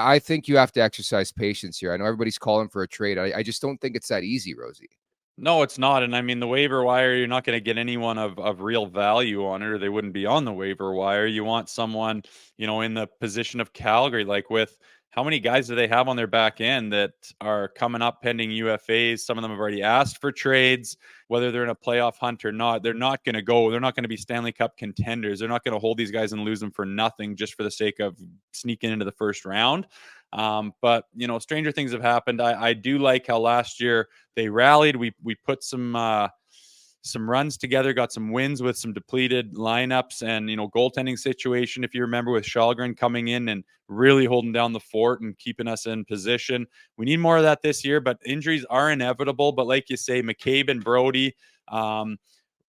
I think you have to exercise patience here. I know everybody's calling for a trade. I just don't think it's that easy, Rosie. No, it's not. And I mean, the waiver wire, you're not going to get anyone of real value on it, or they wouldn't be on the waiver wire. You want someone, in the position of Calgary, like with how many guys do they have on their back end that are coming up pending UFAs? Some of them have already asked for trades, whether they're in a playoff hunt or not. They're not going to go. They're not going to be Stanley Cup contenders. They're not going to hold these guys and lose them for nothing just for the sake of sneaking into the first round. But stranger things have happened. I do like how last year they rallied. We put some runs together, got some wins with some depleted lineups, and goaltending situation. If you remember, with Shalgren coming in and really holding down the fort and keeping us in position, we need more of that this year. But injuries are inevitable. But like you say, McCabe and Brody.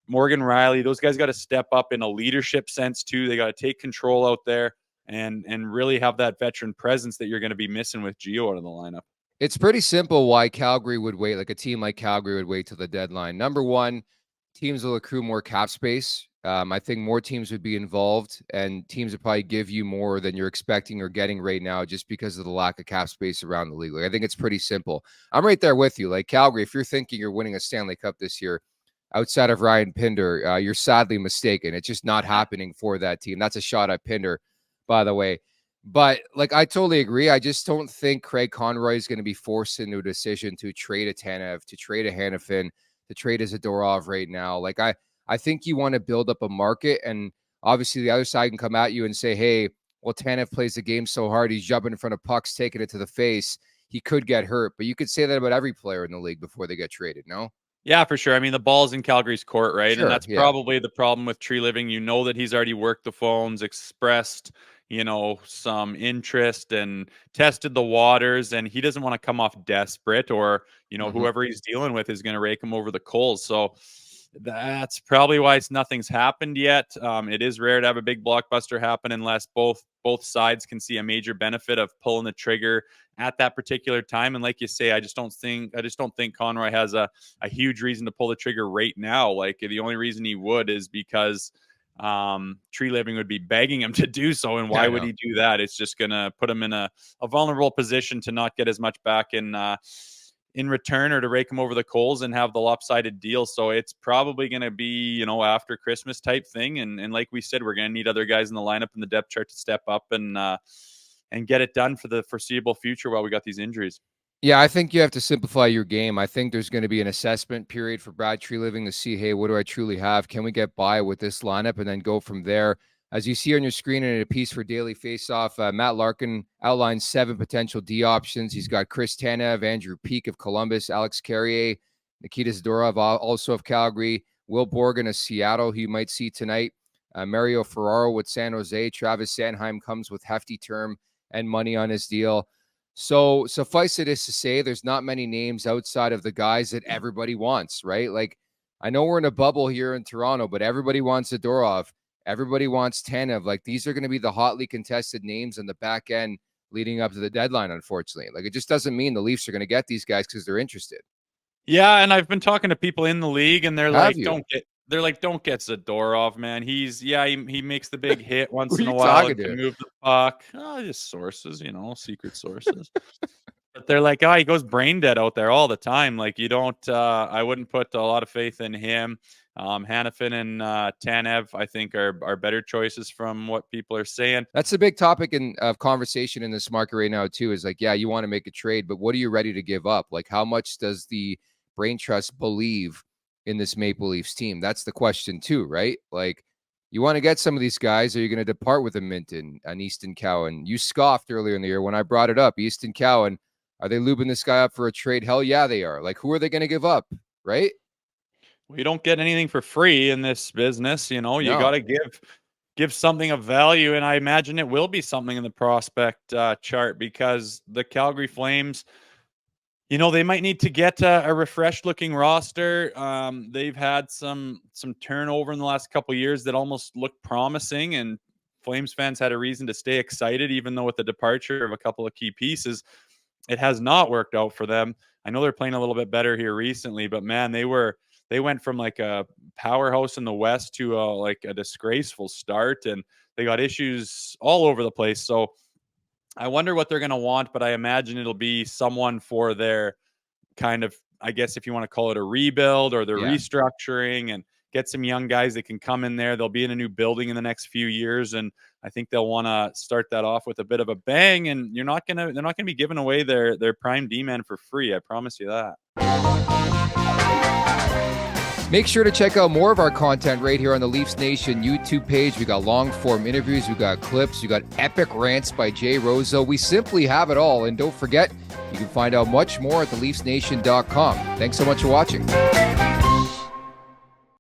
Morgan Riley, those guys got to step up in a leadership sense too. They got to take control out there and really have that veteran presence that you're going to be missing with Gio out of the lineup. It's pretty simple why Calgary would wait, like a team like Calgary would wait till the deadline. Number one, teams will accrue more cap space. I think more teams would be involved, and teams would probably give you more than you're expecting or getting right now just because of the lack of cap space around the league. Like, I think it's pretty simple. I'm right there with you. Like Calgary, if you're thinking you're winning a Stanley Cup this year, outside of Ryan Pinder, you're sadly mistaken. It's just not happening for that team. That's a shot at Pinder, by the way. But like, I totally agree. I just don't think Craig Conroy is going to be forced into a decision to trade a Tanev, to trade a Hanifin, to trade a Zadorov right now. Like, I think you want to build up a market, and obviously the other side can come at you and say, hey, well, Tanev plays the game so hard, he's jumping in front of pucks, taking it to the face. He could get hurt, but you could say that about every player in the league before they get traded, no? Yeah, for sure. I mean, the ball's in Calgary's court, right? And Sure, that's yeah. probably the problem with Treliving. You know that he's already worked the phones, expressed, some interest and tested the waters, and he doesn't want to come off desperate, or, whoever he's dealing with is going to rake him over the coals. So that's probably why nothing's happened yet. It is rare to have a big blockbuster happen unless both sides can see a major benefit of pulling the trigger at that particular time. And like you say, I just don't think Conroy has a huge reason to pull the trigger right now. Like, the only reason he would is because Treliving would be begging him to do so. And why would he do that? It's just going to put him in a vulnerable position to not get as much back in return, or to rake him over the coals and have the lopsided deal. So it's probably going to be, after Christmas type thing. And like we said, we're going to need other guys in the lineup and the depth chart to step up and get it done for the foreseeable future while we got these injuries. Yeah, I think you have to simplify your game. I think there's going to be an assessment period for Brad Treliving to see, hey, what do I truly have? Can we get by with this lineup, and then go from there? As you see on your screen in a piece for Daily Faceoff, Matt Larkin outlines 7 potential D options. He's got Chris Tanev, Andrew Peeke of Columbus, Alex Carrier, Nikita Zadorov, also of Calgary, Will Borgen of Seattle, who you might see tonight, Mario Ferraro with San Jose. Travis Sanheim comes with hefty term and money on his deal. So suffice it is to say, there's not many names outside of the guys that everybody wants, right? Like, I know we're in a bubble here in Toronto, but everybody wants Zadorov. Everybody wants Tanev. Like, these are going to be the hotly contested names on the back end leading up to the deadline, unfortunately. Like, it just doesn't mean the Leafs are going to get these guys because they're interested. Yeah, and I've been talking to people in the league, and they're Have like, you? don't get Zadorov, man. He makes the big hit once Who are in you a while talking and to? can move the puck. Oh, just sources, secret sources. But they're like, oh, he goes brain dead out there all the time. Like, you don't, I wouldn't put a lot of faith in him. Hanifin and Tanev, I think, are better choices from what people are saying. That's a big topic of conversation in this market right now, too, is like, yeah, you want to make a trade, but what are you ready to give up? Like, how much does the brain trust believe in this Maple Leafs team? That's the question, too, right? Like, you want to get some of these guys, or are you going to depart with a Minton, an Easton Cowan? You scoffed earlier in the year when I brought it up. Easton Cowan, are they lubing this guy up for a trade? Hell yeah, they are. Like, who are they going to give up, right? We don't get anything for free in this business. You got No. to give something of value, and I imagine it will be something in the prospect chart, because the Calgary Flames, they might need to get a refreshed looking roster. They've had some turnover in the last couple of years that almost looked promising, and Flames fans had a reason to stay excited, even though with the departure of a couple of key pieces, it has not worked out for them. I know they're playing a little bit better here recently, but man, they went from like a powerhouse in the West to like a disgraceful start, and they got issues all over the place. So I wonder what they're going to want, but I imagine it'll be someone for their kind of, I guess, if you want to call it a rebuild or they're Yeah. restructuring, and get some young guys that can come in there. They'll be in a new building in the next few years, and I think they'll want to start that off with a bit of a bang. And they're not going to be giving away their prime D-man for free. I promise you that. Make sure to check out more of our content right here on the Leafs Nation YouTube page. We got long form interviews, we got clips, we got epic rants by Jay Rosehill. We simply have it all. And don't forget, you can find out much more at theleafsnation.com. Thanks so much for watching.